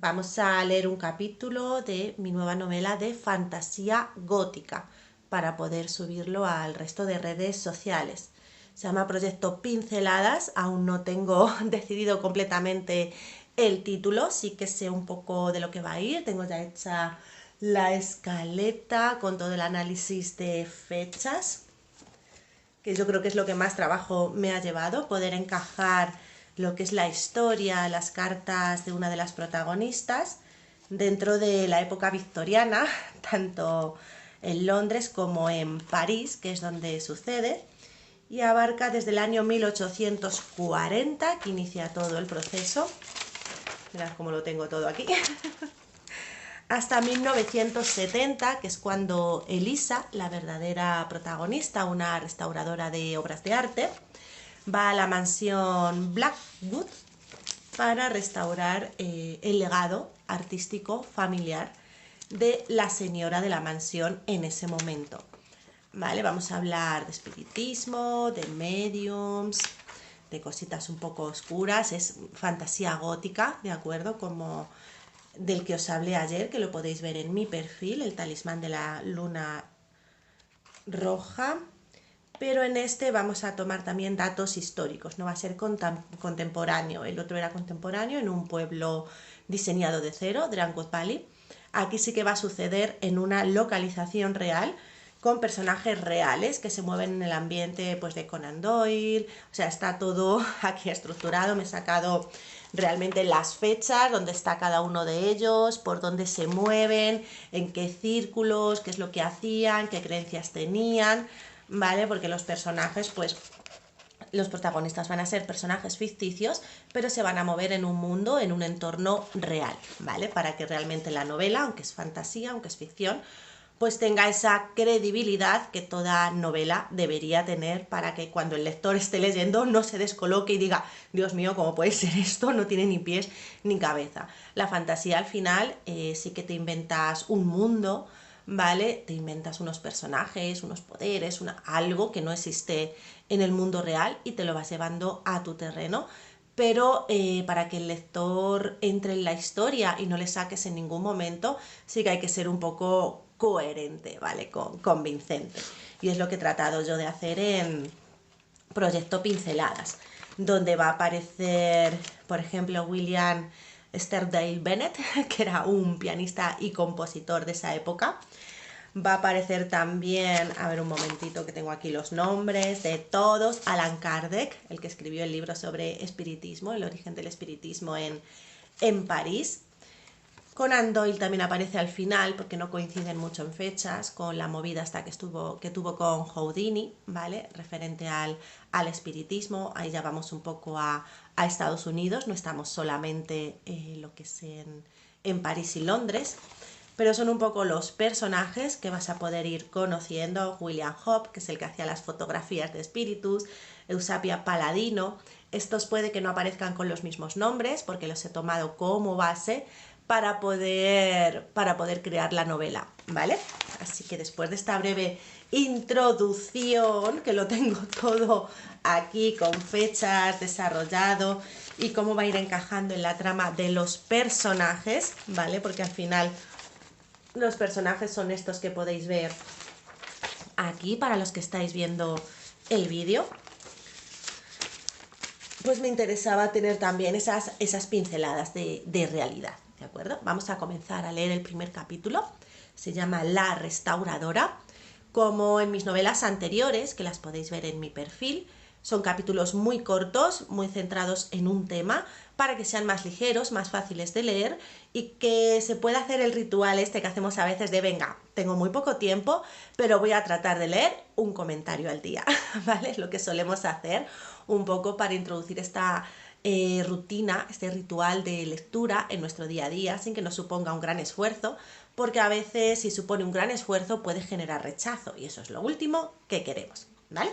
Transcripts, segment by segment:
Vamos a leer un capítulo de mi nueva novela de fantasía gótica para poder subirlo al resto de redes sociales. Se llama Proyecto Pinceladas, aún no tengo decidido completamente el título, sí que sé un poco de lo que va a ir, tengo ya hecha la escaleta con todo el análisis de fechas, que yo creo que es lo que más trabajo me ha llevado, poder encajar lo que es la historia, las cartas de una de las protagonistas dentro de la época victoriana, tanto en Londres como en París, que es donde sucede, y abarca desde el año 1840, que inicia todo el proceso. Mirad cómo lo tengo todo aquí. Hasta 1970, que es cuando Elisa, la verdadera protagonista, una restauradora de obras de arte, va a la mansión Blackwood para restaurar el legado artístico familiar de la señora de la mansión en ese momento. ¿Vale? Vamos a hablar de espiritismo, de mediums, de cositas un poco oscuras, es fantasía gótica, ¿de acuerdo? Como del que os hablé ayer, que lo podéis ver en mi perfil, el talismán de la luna roja, pero en este vamos a tomar también datos históricos, no va a ser contemporáneo, el otro era contemporáneo en un pueblo diseñado de cero, Dranwood Valley. Aquí sí que va a suceder en una localización real, con personajes reales que se mueven en el ambiente pues de Conan Doyle, o sea, está todo aquí estructurado, me he sacado realmente las fechas, dónde está cada uno de ellos, por dónde se mueven, en qué círculos, qué es lo que hacían, qué creencias tenían, ¿vale? Porque los personajes, pues, los protagonistas van a ser personajes ficticios, pero se van a mover en un mundo, en un entorno real, ¿vale? Para que realmente la novela, aunque es fantasía, aunque es ficción, pues tenga esa credibilidad que toda novela debería tener para que cuando el lector esté leyendo no se descoloque y diga, Dios mío, ¿cómo puede ser esto? No tiene ni pies ni cabeza. La fantasía al final sí que te inventas un mundo, ¿vale? Te inventas unos personajes, unos poderes, algo que no existe en el mundo real y te lo vas llevando a tu terreno, pero para que el lector entre en la historia y no le saques en ningún momento, sí que hay que ser un poco coherente, ¿vale? Convincente. Y es lo que he tratado yo de hacer en Proyecto Pinceladas, donde va a aparecer, por ejemplo, William Sterrdale Bennett, que era un pianista y compositor de esa época. Va a aparecer también, a ver un momentito que tengo aquí los nombres de todos, Alan Kardec, el que escribió el libro sobre espiritismo, el origen del espiritismo en París. Conan Doyle también aparece al final porque no coinciden mucho en fechas con la movida hasta que tuvo con Houdini, ¿vale? Referente al espiritismo. Ahí ya vamos un poco a Estados Unidos, no estamos solamente lo que es en París y Londres, pero son un poco los personajes que vas a poder ir conociendo. William Hope, que es el que hacía las fotografías de espíritus, Eusapia Paladino. Estos puede que no aparezcan con los mismos nombres porque los he tomado como base para poder crear la novela, ¿vale? Así que después de esta breve introducción, que lo tengo todo aquí con fechas, desarrollado y cómo va a ir encajando en la trama de los personajes, ¿vale? Porque al final los personajes son estos que podéis ver aquí para los que estáis viendo el vídeo. Pues me interesaba tener también esas pinceladas de realidad, ¿de acuerdo? Vamos a comenzar a leer el primer capítulo. Se llama La Restauradora. Como en mis novelas anteriores, que las podéis ver en mi perfil, son capítulos muy cortos, muy centrados en un tema, para que sean más ligeros, más fáciles de leer y que se pueda hacer el ritual este que hacemos a veces de venga, tengo muy poco tiempo, pero voy a tratar de leer un comentario al día, ¿vale? Es lo que solemos hacer un poco para introducir esta rutina, este ritual de lectura en nuestro día a día sin que nos suponga un gran esfuerzo, porque a veces si supone un gran esfuerzo puede generar rechazo y eso es lo último que queremos, ¿vale?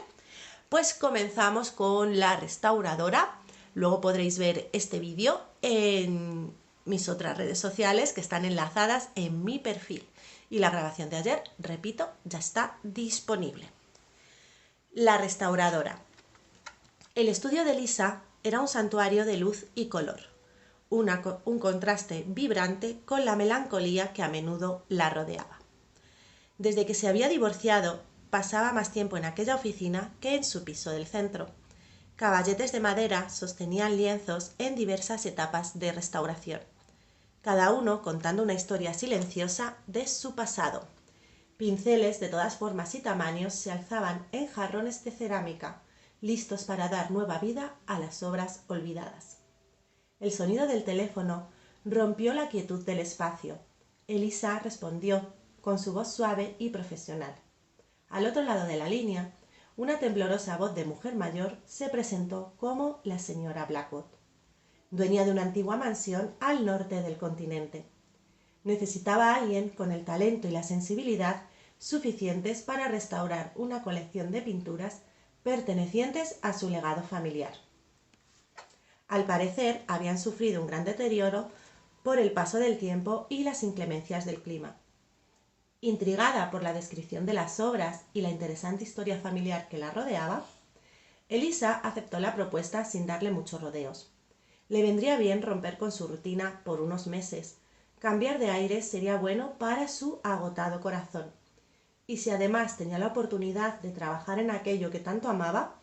Pues comenzamos con La Restauradora. Luego podréis ver este vídeo en mis otras redes sociales que están enlazadas en mi perfil. Y la grabación de ayer, repito, ya está disponible. La Restauradora. El estudio de Lisa era un santuario de luz y color. un contraste vibrante con la melancolía que a menudo la rodeaba. Desde que se había divorciado, pasaba más tiempo en aquella oficina que en su piso del centro. Caballetes de madera sostenían lienzos en diversas etapas de restauración, cada uno contando una historia silenciosa de su pasado. Pinceles de todas formas y tamaños se alzaban en jarrones de cerámica, listos para dar nueva vida a las obras olvidadas. El sonido del teléfono rompió la quietud del espacio. Elisa respondió con su voz suave y profesional. Al otro lado de la línea, una temblorosa voz de mujer mayor se presentó como la señora Blackwood, dueña de una antigua mansión al norte del continente. Necesitaba a alguien con el talento y la sensibilidad suficientes para restaurar una colección de pinturas pertenecientes a su legado familiar. Al parecer, habían sufrido un gran deterioro por el paso del tiempo y las inclemencias del clima. Intrigada por la descripción de las obras y la interesante historia familiar que la rodeaba, Elisa aceptó la propuesta sin darle muchos rodeos. Le vendría bien romper con su rutina por unos meses. Cambiar de aires sería bueno para su agotado corazón. Y si además tenía la oportunidad de trabajar en aquello que tanto amaba,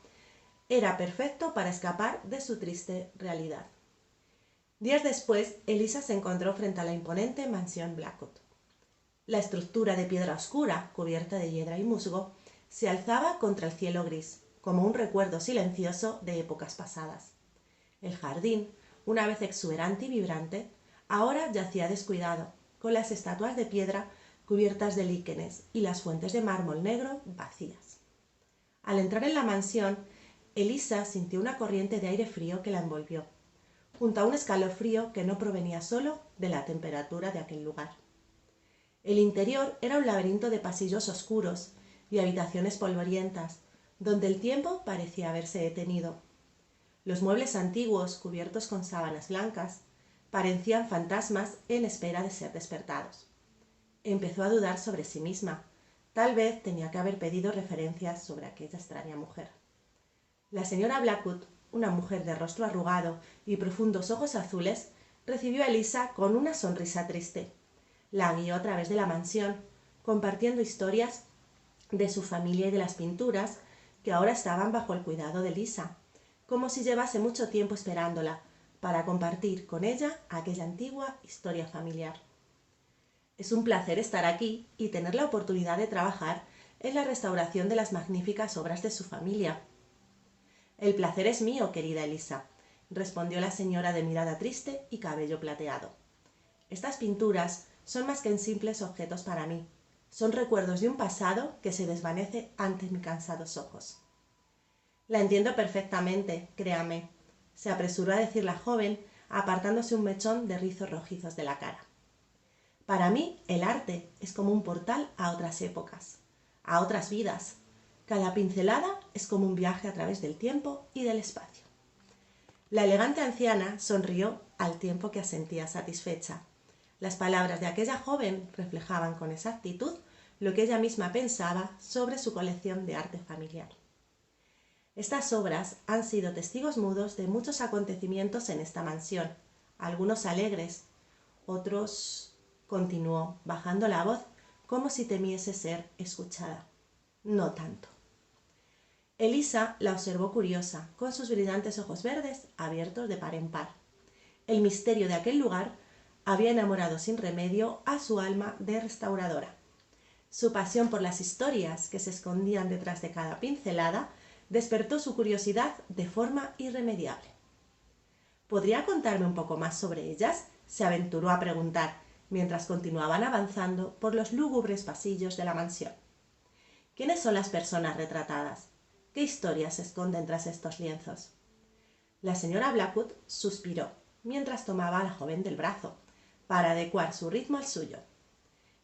era perfecto para escapar de su triste realidad. Días después, Elisa se encontró frente a la imponente mansión Blackwood. La estructura de piedra oscura, cubierta de hiedra y musgo, se alzaba contra el cielo gris, como un recuerdo silencioso de épocas pasadas. El jardín, una vez exuberante y vibrante, ahora yacía descuidado, con las estatuas de piedra cubiertas de líquenes y las fuentes de mármol negro vacías. Al entrar en la mansión, Elisa sintió una corriente de aire frío que la envolvió, junto a un escalofrío que no provenía solo de la temperatura de aquel lugar. El interior era un laberinto de pasillos oscuros y habitaciones polvorientas, donde el tiempo parecía haberse detenido. Los muebles antiguos, cubiertos con sábanas blancas, parecían fantasmas en espera de ser despertados. Empezó a dudar sobre sí misma. Tal vez tenía que haber pedido referencias sobre aquella extraña mujer. La señora Blackwood, una mujer de rostro arrugado y profundos ojos azules, recibió a Elisa con una sonrisa triste. La guió a través de la mansión, compartiendo historias de su familia y de las pinturas que ahora estaban bajo el cuidado de Elisa, como si llevase mucho tiempo esperándola para compartir con ella aquella antigua historia familiar. Es un placer estar aquí y tener la oportunidad de trabajar en la restauración de las magníficas obras de su familia. El placer es mío, querida Elisa, respondió la señora de mirada triste y cabello plateado. Estas pinturas son más que simples objetos para mí. Son recuerdos de un pasado que se desvanece ante mis cansados ojos. La entiendo perfectamente, créame, se apresuró a decir la joven, apartándose un mechón de rizos rojizos de la cara. Para mí, el arte es como un portal a otras épocas, a otras vidas. Cada pincelada es como un viaje a través del tiempo y del espacio. La elegante anciana sonrió al tiempo que asentía satisfecha. Las palabras de aquella joven reflejaban con exactitud lo que ella misma pensaba sobre su colección de arte familiar. Estas obras han sido testigos mudos de muchos acontecimientos en esta mansión, algunos alegres, otros, continuó, bajando la voz como si temiese ser escuchada. No tanto. Elisa la observó curiosa, con sus brillantes ojos verdes abiertos de par en par. El misterio de aquel lugar había enamorado sin remedio a su alma de restauradora. Su pasión por las historias que se escondían detrás de cada pincelada despertó su curiosidad de forma irremediable. ¿Podría contarme un poco más sobre ellas?, se aventuró a preguntar, mientras continuaban avanzando por los lúgubres pasillos de la mansión. ¿Quiénes son las personas retratadas? ¿Qué historias se esconden tras estos lienzos? La señora Blackwood suspiró, mientras tomaba a la joven del brazo, para adecuar su ritmo al suyo.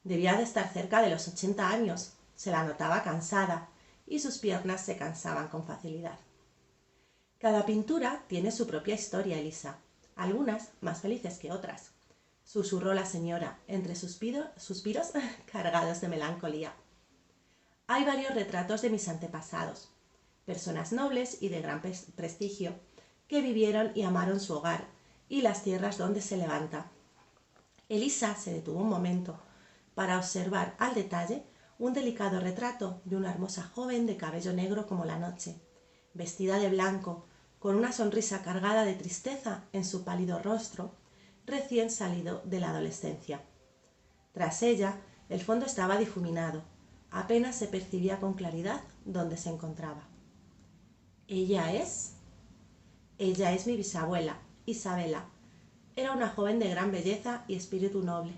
Debía de estar cerca de los 80 años, se la notaba cansada, y sus piernas se cansaban con facilidad. Cada pintura tiene su propia historia, Elisa, algunas más felices que otras, susurró la señora entre suspiros cargados de melancolía. Hay varios retratos de mis antepasados, personas nobles y de gran prestigio, que vivieron y amaron su hogar y las tierras donde se levanta. Elisa se detuvo un momento para observar al detalle un delicado retrato de una hermosa joven de cabello negro como la noche, vestida de blanco, con una sonrisa cargada de tristeza en su pálido rostro, recién salido de la adolescencia. Tras ella, el fondo estaba difuminado, apenas se percibía con claridad dónde se encontraba. Ella es mi bisabuela, Isabela. Era una joven de gran belleza y espíritu noble,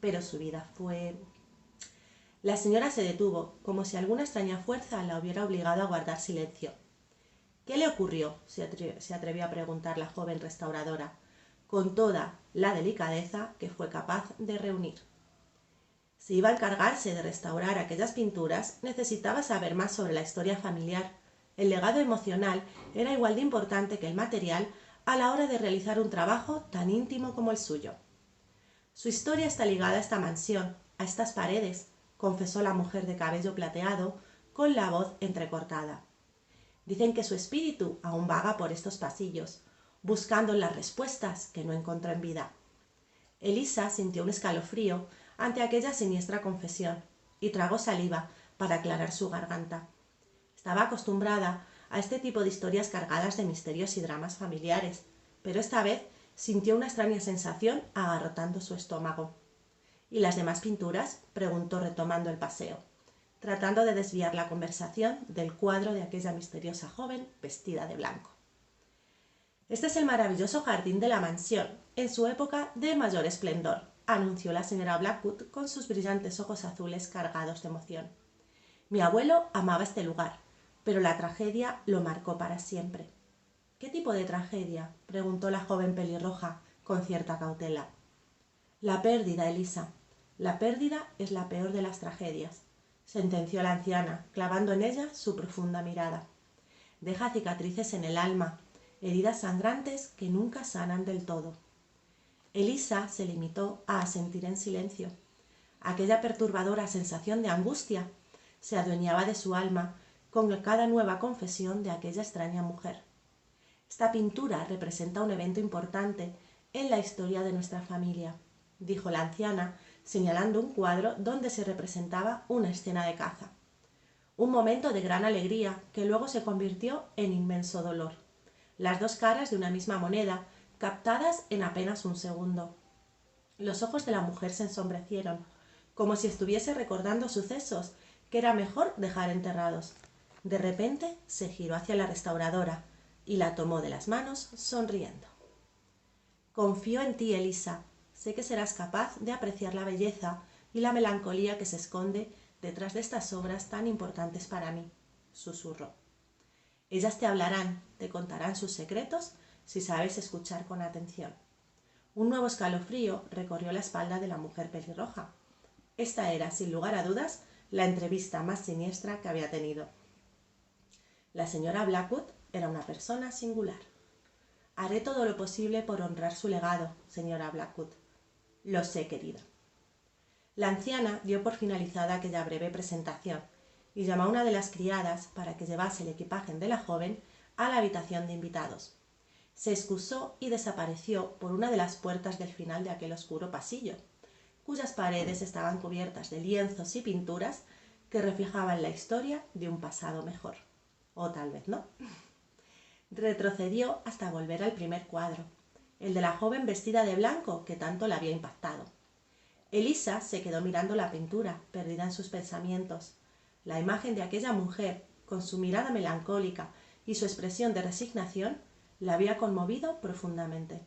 pero su vida fue... La señora se detuvo, como si alguna extraña fuerza la hubiera obligado a guardar silencio. ¿Qué le ocurrió?, se atrevió a preguntar la joven restauradora, con toda la delicadeza que fue capaz de reunir. Si iba a encargarse de restaurar aquellas pinturas, necesitaba saber más sobre la historia familiar. El legado emocional era igual de importante que el material a la hora de realizar un trabajo tan íntimo como el suyo. Su historia está ligada a esta mansión, a estas paredes, confesó la mujer de cabello plateado, con la voz entrecortada. Dicen que su espíritu aún vaga por estos pasillos, buscando las respuestas que no encontró en vida. Elisa sintió un escalofrío ante aquella siniestra confesión y tragó saliva para aclarar su garganta. Estaba acostumbrada a este tipo de historias cargadas de misterios y dramas familiares, pero esta vez sintió una extraña sensación agarrotando su estómago. ¿Y las demás pinturas?, preguntó retomando el paseo, tratando de desviar la conversación del cuadro de aquella misteriosa joven vestida de blanco. Este es el maravilloso jardín de la mansión, en su época de mayor esplendor, anunció la señora Blackwood con sus brillantes ojos azules cargados de emoción. Mi abuelo amaba este lugar, pero la tragedia lo marcó para siempre. ¿Qué tipo de tragedia?, preguntó la joven pelirroja con cierta cautela. La pérdida, Elisa. La pérdida es la peor de las tragedias, sentenció la anciana, clavando en ella su profunda mirada. Deja cicatrices en el alma, heridas sangrantes que nunca sanan del todo. Elisa se limitó a asentir en silencio. Aquella perturbadora sensación de angustia se adueñaba de su alma con cada nueva confesión de aquella extraña mujer. Esta pintura representa un evento importante en la historia de nuestra familia, dijo la anciana, señalando un cuadro donde se representaba una escena de caza. Un momento de gran alegría que luego se convirtió en inmenso dolor. Las dos caras de una misma moneda, captadas en apenas un segundo. Los ojos de la mujer se ensombrecieron, como si estuviese recordando sucesos que era mejor dejar enterrados. De repente se giró hacia la restauradora y la tomó de las manos sonriendo. Confío en ti, Elisa. Sé que serás capaz de apreciar la belleza y la melancolía que se esconde detrás de estas obras tan importantes para mí, susurró. Ellas te hablarán, te contarán sus secretos si sabes escuchar con atención. Un nuevo escalofrío recorrió la espalda de la mujer pelirroja. Esta era, sin lugar a dudas, la entrevista más siniestra que había tenido. La señora Blackwood era una persona singular. Haré todo lo posible por honrar su legado, señora Blackwood. Lo sé, querida. La anciana dio por finalizada aquella breve presentación y llamó a una de las criadas para que llevase el equipaje de la joven a la habitación de invitados. Se excusó y desapareció por una de las puertas del final de aquel oscuro pasillo, cuyas paredes estaban cubiertas de lienzos y pinturas que reflejaban la historia de un pasado mejor. O tal vez no. Retrocedió hasta volver al primer cuadro, el de la joven vestida de blanco que tanto la había impactado. Elisa se quedó mirando la pintura, perdida en sus pensamientos. La imagen de aquella mujer, con su mirada melancólica y su expresión de resignación, la había conmovido profundamente.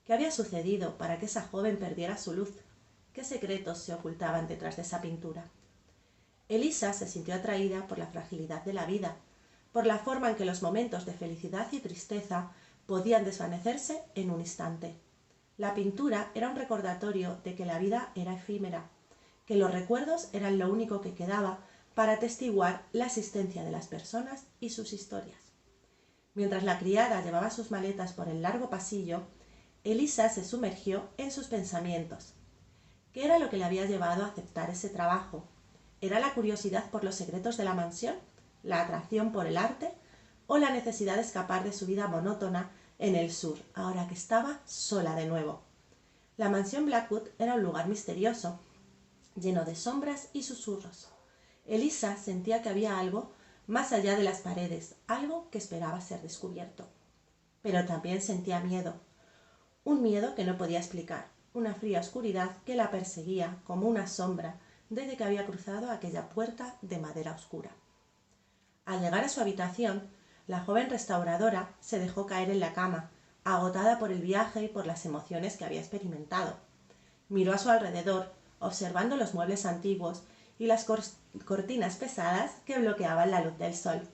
¿Qué había sucedido para que esa joven perdiera su luz? ¿Qué secretos se ocultaban detrás de esa pintura? Elisa se sintió atraída por la fragilidad de la vida, por la forma en que los momentos de felicidad y tristeza podían desvanecerse en un instante. La pintura era un recordatorio de que la vida era efímera, que los recuerdos eran lo único que quedaba para atestiguar la existencia de las personas y sus historias. Mientras la criada llevaba sus maletas por el largo pasillo, Elisa se sumergió en sus pensamientos. ¿Qué era lo que le había llevado a aceptar ese trabajo? ¿Era la curiosidad por los secretos de la mansión, la atracción por el arte o la necesidad de escapar de su vida monótona en el sur, ahora que estaba sola de nuevo. La mansión Blackwood era un lugar misterioso, lleno de sombras y susurros. Elisa sentía que había algo más allá de las paredes, algo que esperaba ser descubierto. Pero también sentía miedo, un miedo que no podía explicar, una fría oscuridad que la perseguía como una sombra desde que había cruzado aquella puerta de madera oscura. Al llegar a su habitación, la joven restauradora se dejó caer en la cama, agotada por el viaje y por las emociones que había experimentado. Miró a su alrededor, observando los muebles antiguos y las cortinas pesadas que bloqueaban la luz del sol.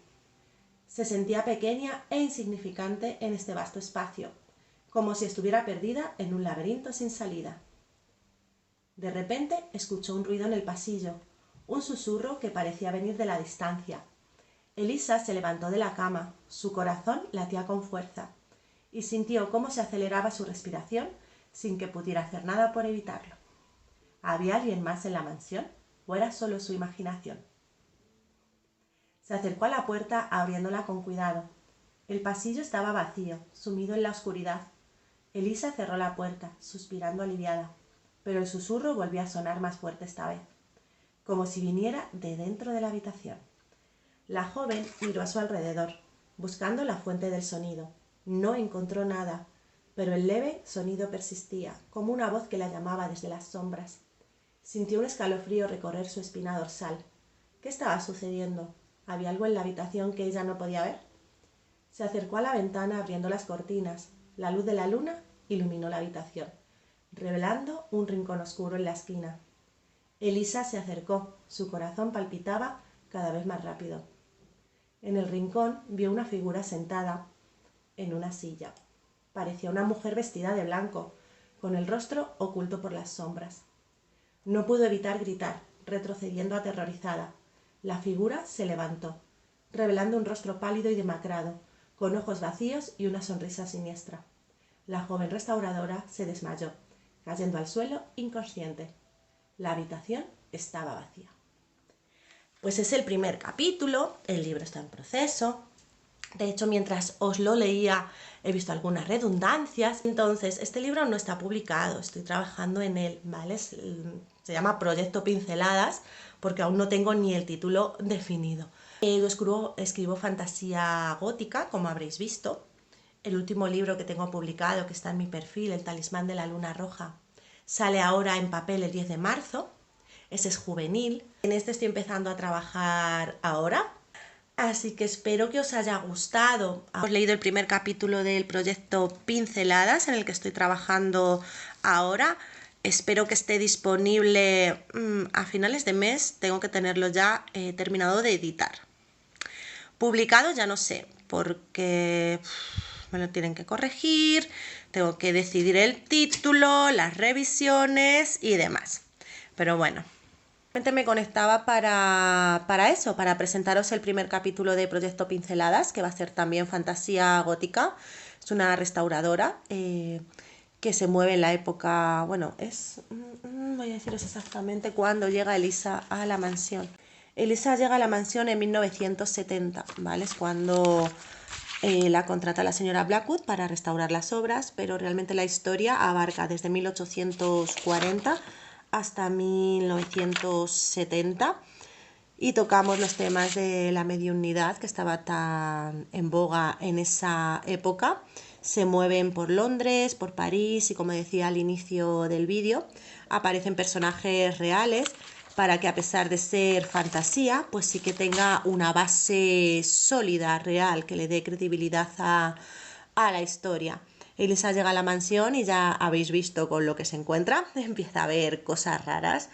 Se sentía pequeña e insignificante en este vasto espacio, como si estuviera perdida en un laberinto sin salida. De repente escuchó un ruido en el pasillo, un susurro que parecía venir de la distancia. Elisa se levantó de la cama, su corazón latía con fuerza, y sintió cómo se aceleraba su respiración sin que pudiera hacer nada por evitarlo. ¿Había alguien más en la mansión o era solo su imaginación? Se acercó a la puerta abriéndola con cuidado. El pasillo estaba vacío, sumido en la oscuridad. Elisa cerró la puerta, suspirando aliviada, pero el susurro volvió a sonar más fuerte esta vez, como si viniera de dentro de la habitación. La joven miró a su alrededor, buscando la fuente del sonido. No encontró nada, pero el leve sonido persistía, como una voz que la llamaba desde las sombras. Sintió un escalofrío recorrer su espina dorsal. ¿Qué estaba sucediendo? ¿Había algo en la habitación que ella no podía ver? Se acercó a la ventana abriendo las cortinas. La luz de la luna iluminó la habitación, revelando un rincón oscuro en la esquina. Elisa se acercó. Su corazón palpitaba cada vez más rápido. En el rincón vio una figura sentada en una silla. Parecía una mujer vestida de blanco, con el rostro oculto por las sombras. No pudo evitar gritar, retrocediendo aterrorizada. La figura se levantó, revelando un rostro pálido y demacrado, con ojos vacíos y una sonrisa siniestra. La joven restauradora se desmayó, cayendo al suelo inconsciente. La habitación estaba vacía. Pues es el primer capítulo, el libro está en proceso. De hecho, mientras os lo leía, he visto algunas redundancias. Entonces, este libro no está publicado, estoy trabajando en él, ¿vale? Se llama Proyecto Pinceladas, porque aún no tengo ni el título definido. Yo escribo fantasía gótica, como habréis visto. El último libro que tengo publicado, que está en mi perfil, El talismán de la luna roja, sale ahora en papel el 10 de marzo. Ese es juvenil. En este estoy empezando a trabajar ahora. Así que espero que os haya gustado. Hemos leído el primer capítulo del proyecto Pinceladas, en el que estoy trabajando ahora. Espero que esté disponible a finales de mes. Tengo que tenerlo ya terminado de editar. Publicado ya no sé, porque me lo tienen que corregir, tengo que decidir el título, las revisiones y demás. Pero bueno, me conectaba para eso, para presentaros el primer capítulo de Proyecto Pinceladas, que va a ser también fantasía gótica. Es una restauradora que se mueve en la época, bueno, voy a deciros exactamente cuándo llega Elisa a la mansión. Elisa llega a la mansión en 1970, ¿vale? Es cuando la contrata la señora Blackwood para restaurar las obras, pero realmente la historia abarca desde 1840 hasta 1970 y tocamos los temas de la mediunidad, que estaba tan en boga en esa época. Se mueven por Londres, por París y, como decía al inicio del vídeo, aparecen personajes reales para que, a pesar de ser fantasía, pues sí que tenga una base sólida, real, que le dé credibilidad a la historia. Elisa llega a la mansión y ya habéis visto con lo que se encuentra. Empieza a ver cosas raras.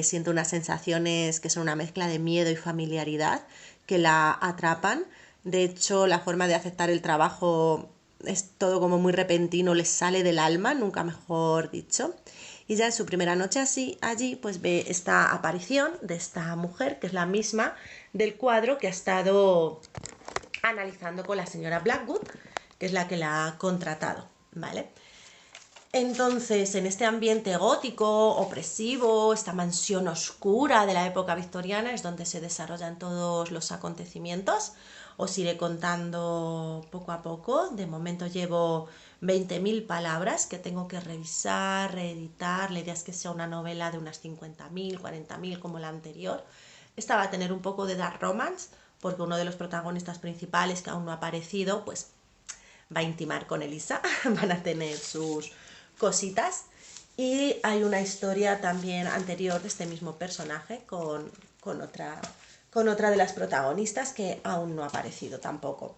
Siente unas sensaciones que son una mezcla de miedo y familiaridad que la atrapan. De hecho, la forma de aceptar el trabajo es todo como muy repentino, les sale del alma, nunca mejor dicho. Y ya en su primera noche allí pues ve esta aparición de esta mujer, que es la misma del cuadro que ha estado analizando con la señora Blackwood, que es la que la ha contratado, ¿vale? Entonces, en este ambiente gótico, opresivo, esta mansión oscura de la época victoriana es donde se desarrollan todos los acontecimientos. Os iré contando poco a poco. De momento llevo 20.000 palabras que tengo que revisar, reeditar. La idea es que sea una novela de unas 50.000, 40.000 como la anterior. Esta va a tener un poco de dark romance porque uno de los protagonistas principales, que aún no ha aparecido, pues va a intimar con Elisa. Van a tener sus cositas. Y hay una historia también anterior de este mismo personaje con otra de las protagonistas que aún no ha aparecido tampoco.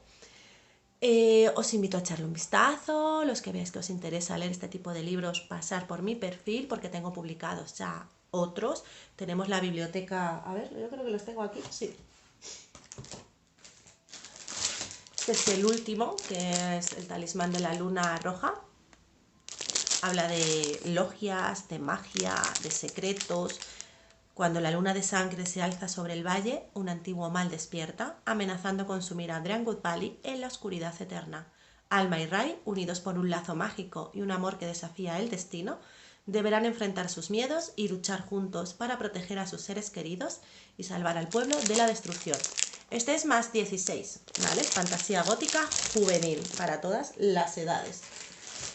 Os invito a echarle un vistazo. Los que veáis que os interesa leer este tipo de libros, pasar por mi perfil porque tengo publicados ya otros. Tenemos la biblioteca, a ver, yo creo que los tengo aquí, sí. Este es el último, que es El talismán de la luna roja. Habla de logias, de magia, de secretos. Cuando la luna de sangre se alza sobre el valle, un antiguo mal despierta, amenazando consumir a Dreamwood Valley en la oscuridad eterna. Alma y Ray, unidos por un lazo mágico y un amor que desafía el destino, deberán enfrentar sus miedos y luchar juntos para proteger a sus seres queridos y salvar al pueblo de la destrucción. Este es más 16, ¿vale? Fantasía gótica juvenil para todas las edades.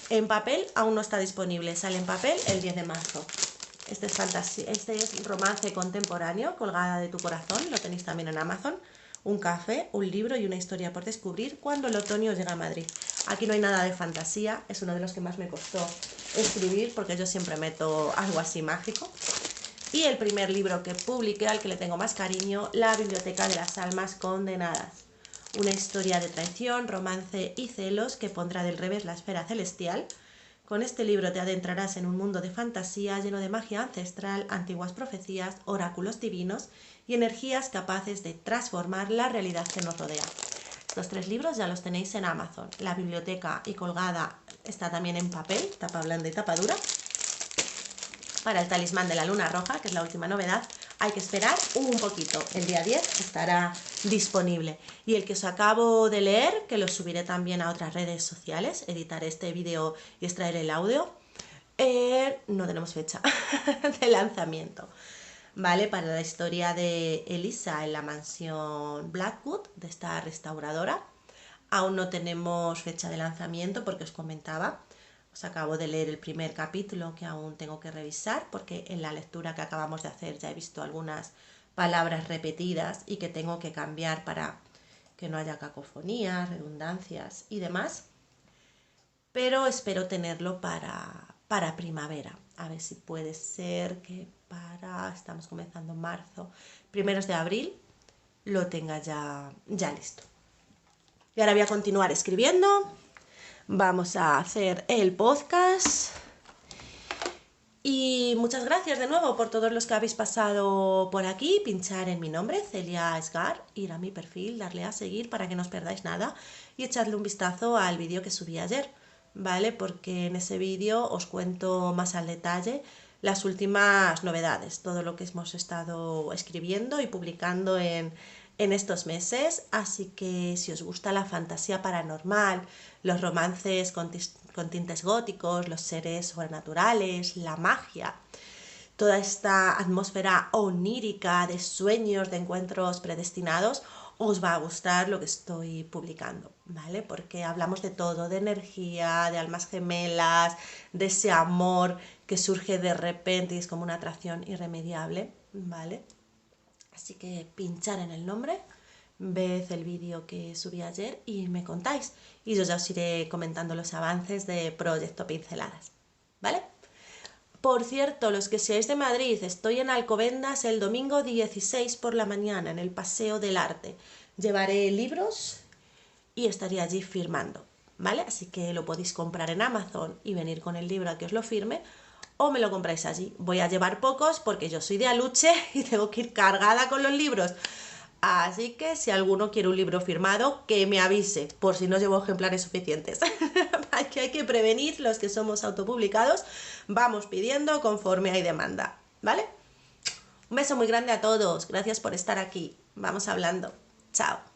En papel aún no está disponible, sale en papel el 10 de marzo. Este es romance contemporáneo, Colgada de tu corazón, lo tenéis también en Amazon. Un café, un libro y una historia por descubrir cuando el otoño llega a Madrid. Aquí no hay nada de fantasía, es uno de los que más me costó escribir porque yo siempre meto algo así mágico. Y el primer libro que publiqué, al que le tengo más cariño, La biblioteca de las almas condenadas. Una historia de traición, romance y celos que pondrá del revés la esfera celestial. Con este libro te adentrarás en un mundo de fantasía lleno de magia ancestral, antiguas profecías, oráculos divinos y energías capaces de transformar la realidad que nos rodea. Estos 3 libros ya los tenéis en Amazon. La biblioteca y Colgada está también en papel, tapa blanda y tapa dura. Para El talismán de la luna roja, que es la última novedad, hay que esperar un poquito. El día 10 estará disponible. Y el que os acabo de leer, que lo subiré también a otras redes sociales, editaré este vídeo y extraeré el audio, no tenemos fecha de lanzamiento. ¿Vale? Para la historia de Elisa en la mansión Blackwood, de esta restauradora, aún no tenemos fecha de lanzamiento porque os comentaba. Os acabo de leer el primer capítulo que aún tengo que revisar porque en la lectura que acabamos de hacer ya he visto algunas palabras repetidas y que tengo que cambiar para que no haya cacofonías, redundancias y demás. Pero espero tenerlo para primavera. A ver si puede ser que estamos comenzando en marzo, primeros de abril, lo tenga ya listo. Y ahora voy a continuar escribiendo. Vamos a hacer el podcast. Y muchas gracias de nuevo por todos los que habéis pasado por aquí. Pinchar en mi nombre, Celia Esgar, ir a mi perfil, darle a seguir para que no os perdáis nada y echarle un vistazo al vídeo que subí ayer, ¿vale? Porque en ese vídeo os cuento más al detalle las últimas novedades, todo lo que hemos estado escribiendo y publicando en estos meses. Así que si os gusta la fantasía paranormal, los romances con tintes góticos, los seres sobrenaturales, la magia, toda esta atmósfera onírica de sueños, de encuentros predestinados, os va a gustar lo que estoy publicando, ¿vale? Porque hablamos de todo, de energía, de almas gemelas, de ese amor que surge de repente y es como una atracción irremediable, ¿vale? Así que pinchar en el nombre, ved el vídeo que subí ayer y me contáis. Y yo ya os iré comentando los avances de Proyecto Pinceladas, ¿vale? Por cierto, los que seáis de Madrid, estoy en Alcobendas el domingo 16 por la mañana en el Paseo del Arte. Llevaré libros y estaré allí firmando, ¿vale? Así que lo podéis comprar en Amazon y venir con el libro a que os lo firme, o me lo compráis allí. Voy a llevar pocos porque yo soy de Aluche y tengo que ir cargada con los libros. Así que si alguno quiere un libro firmado, que me avise, por si no llevo ejemplares suficientes. Aquí hay que prevenir, los que somos autopublicados, vamos pidiendo conforme hay demanda, ¿vale? Un beso muy grande a todos, gracias por estar aquí, vamos hablando, chao.